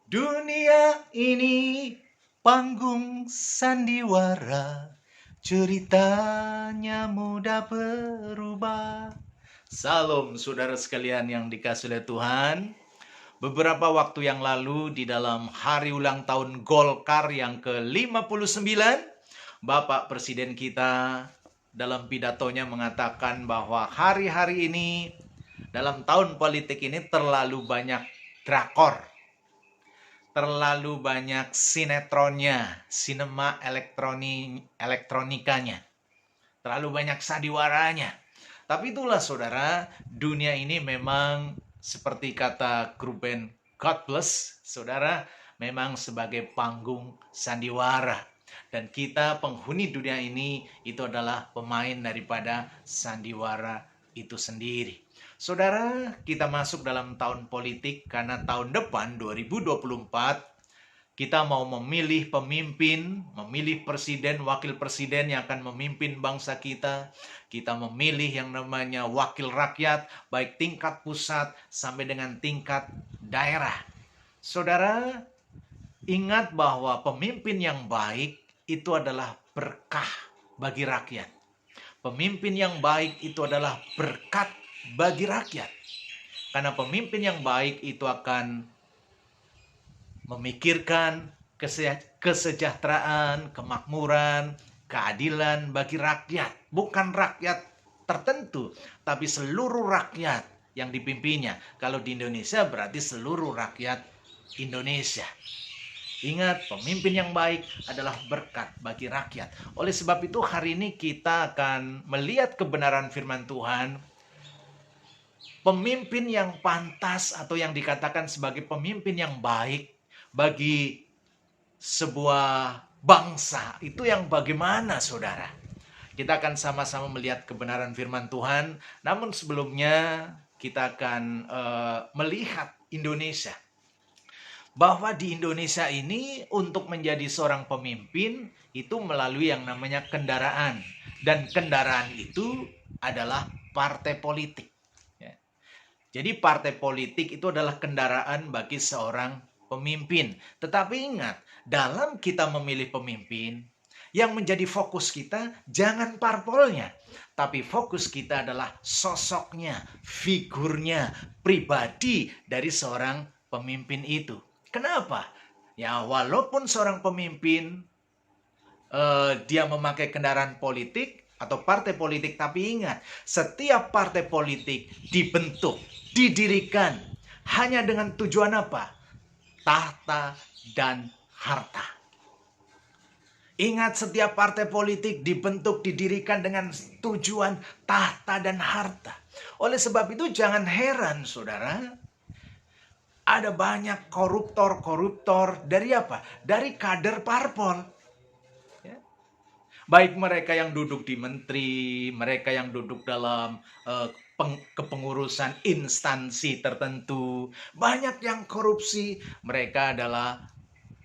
Dunia ini panggung sandiwara, ceritanya mudah berubah. Salam saudara sekalian yang dikasihi oleh Tuhan. Beberapa waktu yang lalu di dalam hari ulang tahun Golkar yang ke-59, Bapak Presiden kita dalam pidatonya mengatakan bahwa hari-hari ini dalam tahun politik ini terlalu banyak drakor, terlalu banyak sinetronnya, sinema elektronikanya, terlalu banyak sandiwaranya. Tapi itulah saudara, dunia ini memang seperti kata grup band God Bless, saudara, memang sebagai panggung sandiwara. Dan kita penghuni dunia ini itu adalah pemain daripada sandiwara itu sendiri. Saudara, kita masuk dalam tahun politik karena tahun depan 2024 kita mau memilih pemimpin, memilih presiden, wakil presiden yang akan memimpin bangsa kita. Kita memilih yang namanya wakil rakyat, baik tingkat pusat sampai dengan tingkat daerah. Saudara, ingat bahwa pemimpin yang baik itu adalah berkah bagi rakyat. Pemimpin yang baik itu adalah berkat bagi rakyat. Karena pemimpin yang baik itu akan memikirkan kesejahteraan, kemakmuran, keadilan bagi rakyat. Bukan rakyat tertentu, tapi seluruh rakyat yang dipimpinnya. Kalau di Indonesia berarti seluruh rakyat Indonesia. Ingat, pemimpin yang baik adalah berkat bagi rakyat. Oleh sebab itu hari ini kita akan melihat kebenaran firman Tuhan. Pemimpin yang pantas atau yang dikatakan sebagai pemimpin yang baik bagi sebuah bangsa itu yang bagaimana, saudara? Kita akan sama-sama melihat kebenaran firman Tuhan. Namun sebelumnya kita akan melihat Indonesia. Bahwa di Indonesia ini untuk menjadi seorang pemimpin itu melalui yang namanya kendaraan. Dan kendaraan itu adalah partai politik. Jadi partai politik itu adalah kendaraan bagi seorang pemimpin. Tetapi ingat, dalam kita memilih pemimpin, yang menjadi fokus kita jangan parpolnya. Tapi fokus kita adalah sosoknya, figurnya, pribadi dari seorang pemimpin itu. Kenapa? Ya walaupun seorang pemimpin dia memakai kendaraan politik atau partai politik, tapi ingat, setiap partai politik dibentuk, didirikan hanya dengan tujuan apa? Tahta dan harta. Ingat, setiap partai politik dibentuk, didirikan dengan tujuan tahta dan harta. Oleh sebab itu jangan heran, saudara, ada banyak koruptor dari apa? Dari kader parpol. Baik mereka yang duduk di menteri, mereka yang duduk dalam kepengurusan instansi tertentu, banyak yang korupsi. Mereka adalah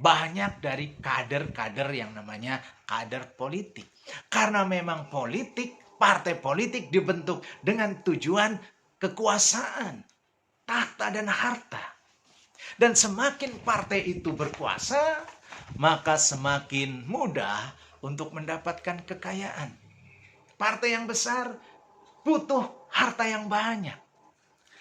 banyak dari kader-kader yang namanya kader politik. Karena memang politik, partai politik dibentuk dengan tujuan kekuasaan, tahta dan harta. Dan semakin partai itu berkuasa, maka semakin mudah untuk mendapatkan kekayaan. Partai yang besar butuh harta yang banyak.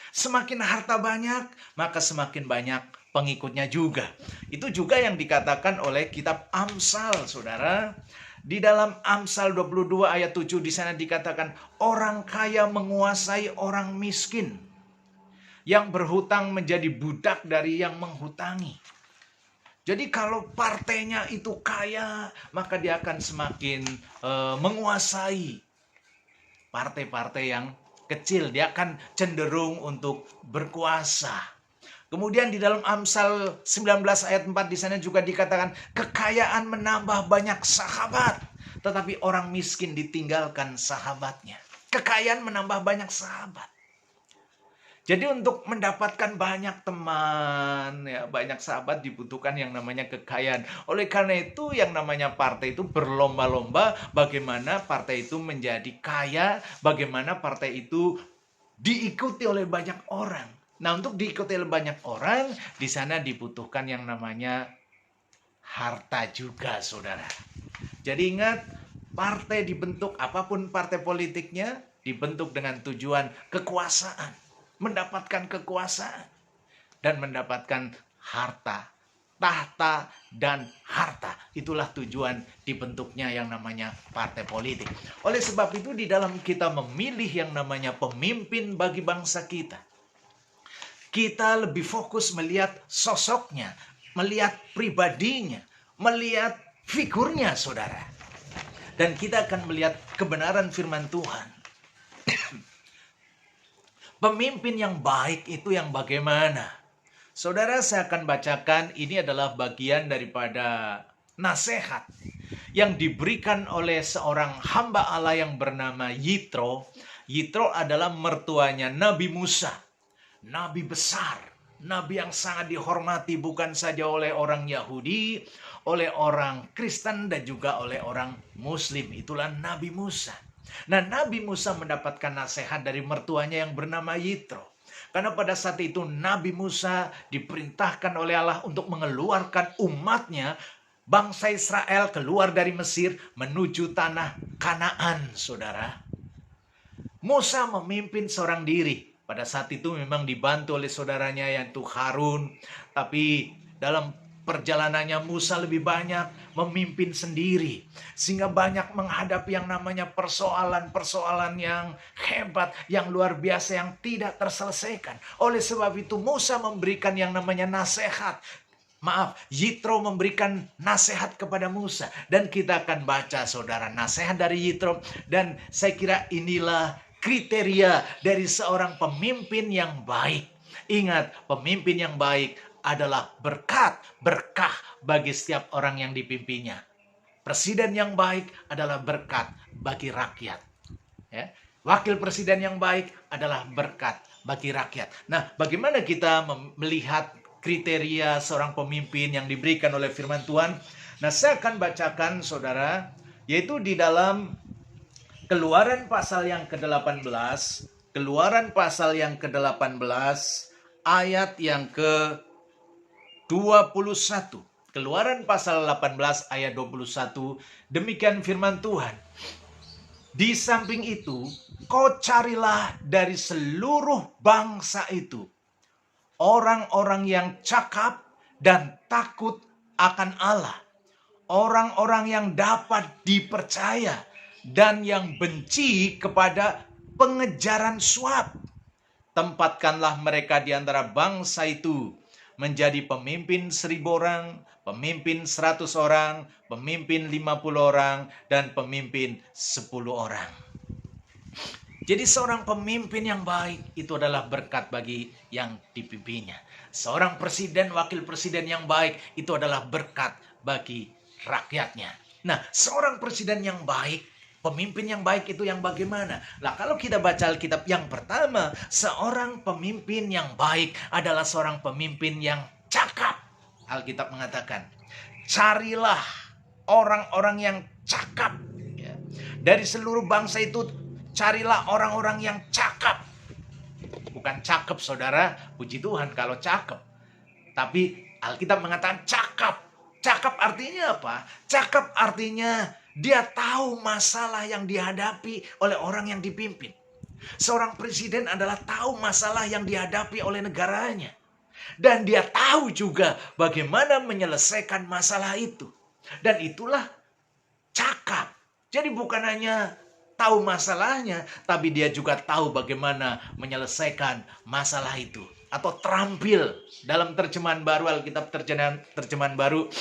Semakin harta banyak, maka semakin banyak pengikutnya juga. Itu juga yang dikatakan oleh kitab Amsal, saudara. Di dalam Amsal 22 ayat 7 di sana dikatakan, orang kaya menguasai orang miskin. Yang berhutang menjadi budak dari yang menghutangi. Jadi kalau partainya itu kaya, maka dia akan semakin menguasai partai-partai yang kecil. Dia akan cenderung untuk berkuasa. Kemudian di dalam Amsal 19 ayat 4 di sana juga dikatakan, kekayaan menambah banyak sahabat, tetapi orang miskin ditinggalkan sahabatnya. Kekayaan menambah banyak sahabat. Jadi untuk mendapatkan banyak teman, ya, banyak sahabat dibutuhkan yang namanya kekayaan. Oleh karena itu yang namanya partai itu berlomba-lomba bagaimana partai itu menjadi kaya, bagaimana partai itu diikuti oleh banyak orang. Nah, untuk diikuti oleh banyak orang, di sana dibutuhkan yang namanya harta juga, saudara. Jadi ingat, partai dibentuk, apapun partai politiknya, dibentuk dengan tujuan kekuasaan. Mendapatkan kekuasaan. Dan mendapatkan harta. Tahta dan harta. Itulah tujuan dibentuknya yang namanya partai politik. Oleh sebab itu, di dalam kita memilih yang namanya pemimpin bagi bangsa kita, kita lebih fokus melihat sosoknya, melihat pribadinya, melihat figurnya, saudara. Dan kita akan melihat kebenaran firman Tuhan. Pemimpin yang baik itu yang bagaimana? Saudara, saya akan bacakan, ini adalah bagian daripada nasihat yang diberikan oleh seorang hamba Allah yang bernama Yitro. Yitro adalah mertuanya Nabi Musa. Nabi besar, nabi yang sangat dihormati bukan saja oleh orang Yahudi, oleh orang Kristen dan juga oleh orang Muslim. Itulah Nabi Musa. Nah, Nabi Musa mendapatkan nasihat dari mertuanya yang bernama Yitro. Karena pada saat itu Nabi Musa diperintahkan oleh Allah untuk mengeluarkan umatnya, bangsa Israel, keluar dari Mesir menuju tanah Kanaan, saudara. Musa memimpin seorang diri. Pada saat itu memang dibantu oleh saudaranya yaitu Harun. Tapi dalam perjalanannya Musa lebih banyak memimpin sendiri. Sehingga banyak menghadapi yang namanya persoalan-persoalan yang hebat, yang luar biasa, yang tidak terselesaikan. Oleh sebab itu Musa memberikan yang namanya nasihat. Yitro memberikan nasihat kepada Musa. Dan kita akan baca, saudara, nasihat dari Yitro. Dan saya kira inilah kriteria dari seorang pemimpin yang baik. Ingat, pemimpin yang baik adalah berkah bagi setiap orang yang dipimpinnya. Presiden yang baik adalah berkat bagi rakyat. Ya. Wakil presiden yang baik adalah berkat bagi rakyat. Nah, bagaimana kita melihat kriteria seorang pemimpin yang diberikan oleh firman Tuhan? Nah, saya akan bacakan, saudara, yaitu di dalam Keluaran pasal yang ke-18, Keluaran pasal yang ke-18, ayat yang ke-21. Keluaran pasal 18 ayat 21, demikian firman Tuhan. Di samping itu, kau carilah dari seluruh bangsa itu orang-orang yang cakap dan takut akan Allah, orang-orang yang dapat dipercaya, dan yang benci kepada pengejaran suap. Tempatkanlah mereka di antara bangsa itu menjadi pemimpin 1.000 orang, pemimpin 100 orang, pemimpin 50 orang, dan pemimpin 10 orang. Jadi seorang pemimpin yang baik itu adalah berkat bagi yang dipimpinnya. Seorang presiden, wakil presiden yang baik itu adalah berkat bagi rakyatnya. Nah, seorang presiden yang baik, pemimpin yang baik itu yang bagaimana? Nah, kalau kita baca Alkitab, yang pertama, seorang pemimpin yang baik adalah seorang pemimpin yang cakap. Alkitab mengatakan, carilah orang-orang yang cakap. Ya. Dari seluruh bangsa itu, carilah orang-orang yang cakap. Bukan cakep, saudara. Puji Tuhan kalau cakep. Tapi Alkitab mengatakan cakap. Cakap artinya apa? Cakap artinya dia tahu masalah yang dihadapi oleh orang yang dipimpin. Seorang presiden adalah tahu masalah yang dihadapi oleh negaranya. Dan dia tahu juga bagaimana menyelesaikan masalah itu. Dan itulah cakap. Jadi bukan hanya tahu masalahnya, tapi dia juga tahu bagaimana menyelesaikan masalah itu. Atau terampil. Dalam terjemahan baru, Alkitab terjemahan baru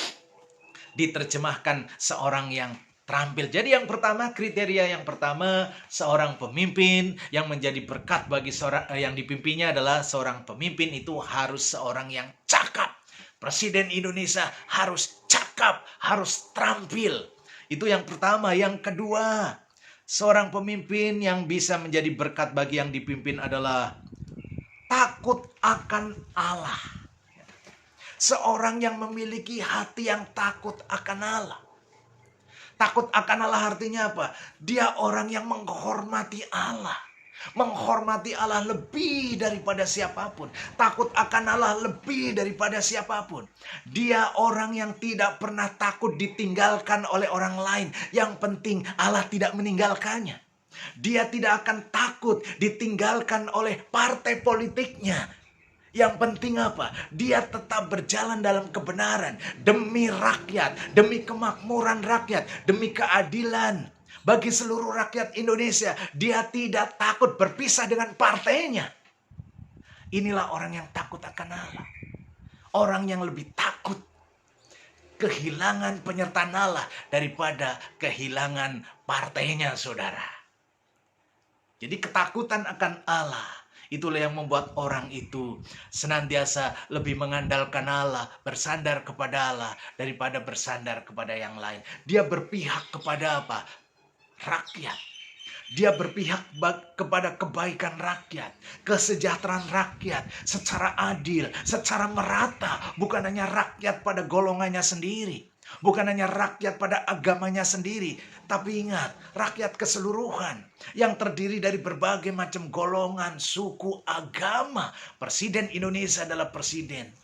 diterjemahkan seorang yang terampil. Jadi yang pertama, kriteria yang pertama, seorang pemimpin yang menjadi berkat bagi seorang yang dipimpinnya adalah seorang pemimpin itu harus seorang yang cakap. Presiden Indonesia harus cakap, harus terampil. Itu yang pertama. Yang kedua, seorang pemimpin yang bisa menjadi berkat bagi yang dipimpin adalah takut akan Allah. Seorang yang memiliki hati yang takut akan Allah. Takut akan Allah artinya apa? Dia orang yang menghormati Allah. menghormati Allah lebih daripada siapapun, takut akan Allah lebih daripada siapapun. Dia orang yang tidak pernah takut ditinggalkan oleh orang lain. Yang penting Allah tidak meninggalkannya. Dia tidak akan takut ditinggalkan oleh partai politiknya. Yang penting apa? Dia tetap berjalan dalam kebenaran demi rakyat, demi kemakmuran rakyat, demi keadilan bagi seluruh rakyat Indonesia. Dia tidak takut berpisah dengan partainya. Inilah orang yang takut akan Allah. Orang yang lebih takut kehilangan penyertaan Allah daripada kehilangan partainya, saudara. Jadi ketakutan akan Allah, itulah yang membuat orang itu senantiasa lebih mengandalkan Allah, bersandar kepada Allah daripada bersandar kepada yang lain. Dia berpihak kepada apa? Rakyat. Dia berpihak kepada kebaikan rakyat, kesejahteraan rakyat secara adil, secara merata. Bukan hanya rakyat pada golongannya sendiri. Bukan hanya rakyat pada agamanya sendiri, tapi ingat, rakyat keseluruhan yang terdiri dari berbagai macam golongan, suku, agama. Presiden Indonesia adalah presiden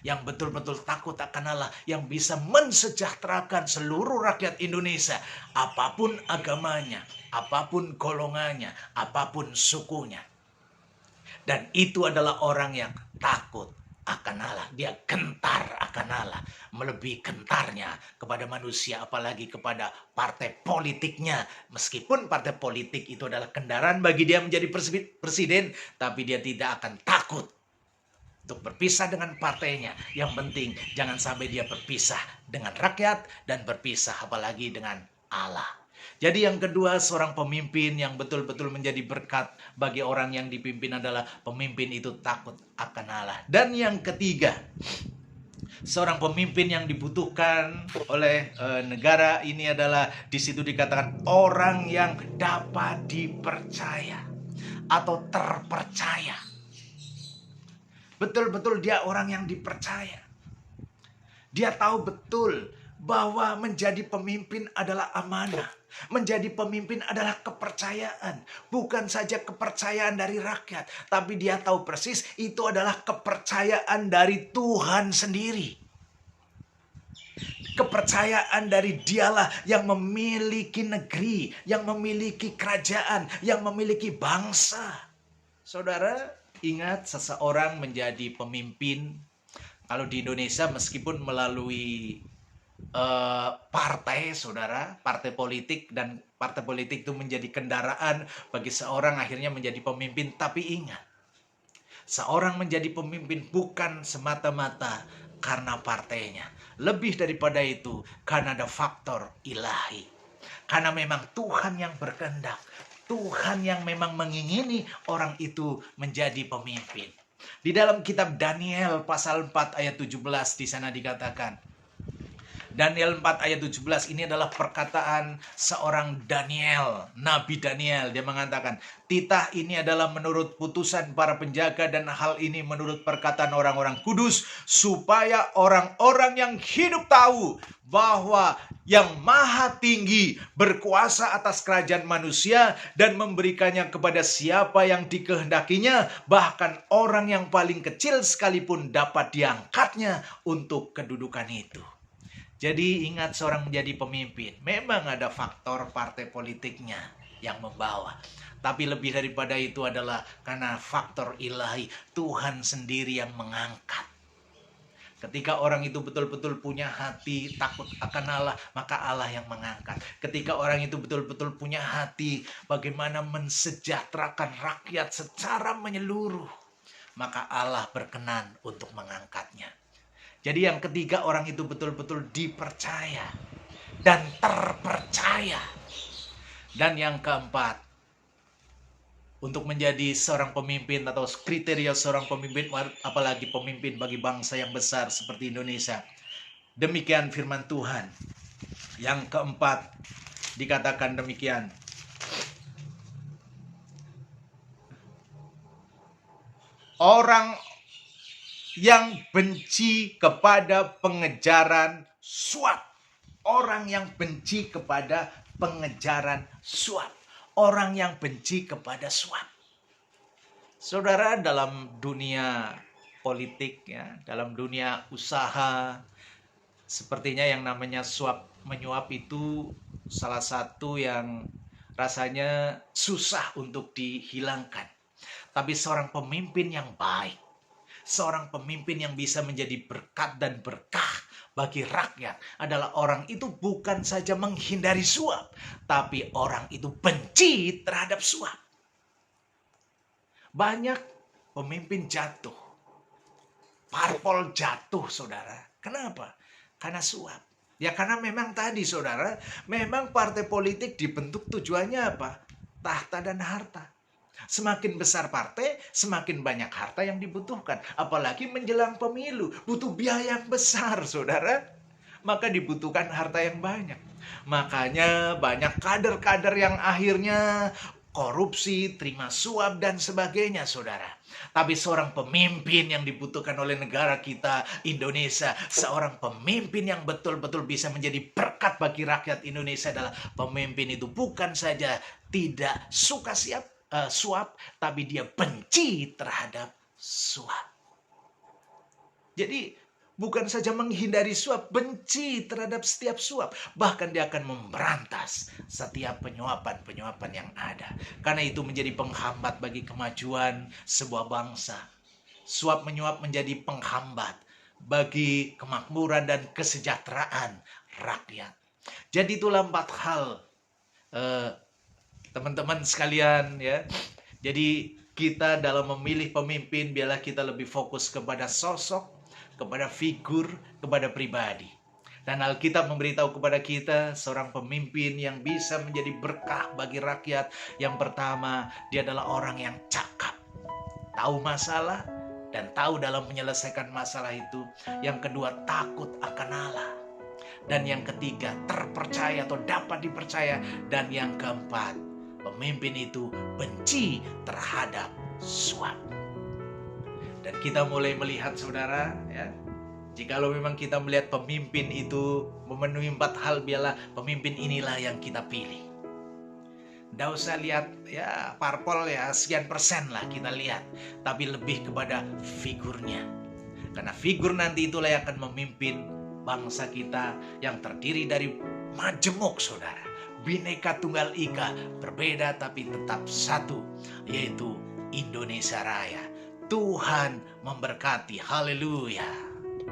yang betul-betul takut akan Allah, yang bisa mensejahterakan seluruh rakyat Indonesia, apapun agamanya, apapun golongannya, apapun sukunya. Dan itu adalah orang yang takut akan Allah. Dia gentar akan Allah, melebihi gentarnya kepada manusia, apalagi kepada partai politiknya. Meskipun partai politik itu adalah kendaraan bagi dia menjadi presiden, tapi dia tidak akan takut untuk berpisah dengan partainya. Yang penting jangan sampai dia berpisah dengan rakyat dan berpisah apalagi dengan Allah. Jadi yang kedua, seorang pemimpin yang betul-betul menjadi berkat bagi orang yang dipimpin adalah pemimpin itu takut akan Allah. Dan yang ketiga, seorang pemimpin yang dibutuhkan oleh negara ini adalah, di situ dikatakan orang yang dapat dipercaya atau terpercaya. Betul-betul dia orang yang dipercaya. Dia tahu betul bahwa menjadi pemimpin adalah amanah. Menjadi pemimpin adalah kepercayaan. Bukan saja kepercayaan dari rakyat, tapi dia tahu persis itu adalah kepercayaan dari Tuhan sendiri. Kepercayaan dari Dialah yang memiliki negeri, yang memiliki kerajaan, yang memiliki bangsa. Saudara, ingat, seseorang menjadi pemimpin, kalau di Indonesia meskipun melalui partai, saudara, partai politik, dan partai politik itu menjadi kendaraan bagi seorang akhirnya menjadi pemimpin. Tapi ingat, seorang menjadi pemimpin bukan semata-mata karena partainya. Lebih daripada itu, karena ada faktor ilahi. Karena memang Tuhan yang berkehendak, Tuhan yang memang mengingini orang itu menjadi pemimpin. Di dalam kitab Daniel pasal 4 ayat 17 di sana dikatakan, Daniel 4 ayat 17 ini adalah perkataan seorang Daniel, Nabi Daniel. Dia mengatakan, titah ini adalah menurut putusan para penjaga dan hal ini menurut perkataan orang-orang kudus, supaya orang-orang yang hidup tahu bahwa yang maha tinggi berkuasa atas kerajaan manusia dan memberikannya kepada siapa yang dikehendakinya, bahkan orang yang paling kecil sekalipun dapat diangkatnya untuk kedudukan itu. Jadi ingat, seorang menjadi pemimpin, memang ada faktor partai politiknya yang membawa. Tapi lebih daripada itu adalah karena faktor ilahi, Tuhan sendiri yang mengangkat. Ketika orang itu betul-betul punya hati takut akan Allah, maka Allah yang mengangkat. Ketika orang itu betul-betul punya hati bagaimana mensejahterakan rakyat secara menyeluruh, maka Allah berkenan untuk mengangkatnya. Jadi yang ketiga, orang itu betul-betul dipercaya dan terpercaya. Dan yang keempat, untuk menjadi seorang pemimpin atau kriteria seorang pemimpin, apalagi pemimpin bagi bangsa yang besar seperti Indonesia. Demikian firman Tuhan. Yang keempat dikatakan demikian. Orang yang benci kepada pengejaran suap. Orang yang benci kepada pengejaran suap. Orang yang benci kepada suap. Saudara, dalam dunia politik ya, dalam dunia usaha, sepertinya yang namanya suap menyuap itu salah satu yang rasanya susah untuk dihilangkan. Tapi seorang pemimpin yang baik, seorang pemimpin yang bisa menjadi berkat dan berkah bagi rakyat adalah orang itu bukan saja menghindari suap, tapi orang itu benci terhadap suap. Banyak pemimpin jatuh, parpol jatuh, saudara. Kenapa? Karena suap. Ya karena memang tadi, saudara, memang partai politik dibentuk tujuannya apa? Tahta dan harta. Semakin besar partai, semakin banyak harta yang dibutuhkan. Apalagi menjelang pemilu, butuh biaya yang besar, saudara. Maka dibutuhkan harta yang banyak. Makanya banyak kader-kader yang akhirnya korupsi, terima suap, dan sebagainya, saudara. Tapi seorang pemimpin yang dibutuhkan oleh negara kita, Indonesia, seorang pemimpin yang betul-betul bisa menjadi berkat bagi rakyat Indonesia adalah pemimpin itu bukan saja tidak suka suap, tapi dia benci terhadap suap. Jadi bukan saja menghindari suap, benci terhadap setiap suap. Bahkan dia akan memberantas setiap penyuapan-penyuapan yang ada. Karena itu menjadi penghambat bagi kemajuan sebuah bangsa. Suap menyuap menjadi penghambat bagi kemakmuran dan kesejahteraan rakyat. Jadi itulah 4 hal, teman-teman sekalian ya. Jadi kita dalam memilih pemimpin, biarlah kita lebih fokus kepada sosok, kepada figur, kepada pribadi. Dan Alkitab memberitahu kepada kita seorang pemimpin yang bisa menjadi berkah bagi rakyat. Yang pertama, dia adalah orang yang cakap, tahu masalah dan tahu dalam menyelesaikan masalah itu. Yang kedua, takut akan Allah. Dan yang ketiga, terpercaya atau dapat dipercaya. Dan yang keempat, pemimpin itu benci terhadap suap. Dan kita mulai melihat, saudara, ya, jikalau memang kita melihat pemimpin itu memenuhi 4 hal, biarlah pemimpin inilah yang kita pilih. Tidak usah lihat ya parpol ya sekian persen lah kita lihat, tapi lebih kepada figurnya. Karena figur nanti itulah yang akan memimpin bangsa kita yang terdiri dari majemuk, saudara. Bhinneka Tunggal Ika, berbeda tapi tetap satu, yaitu Indonesia Raya. Tuhan memberkati. Haleluya.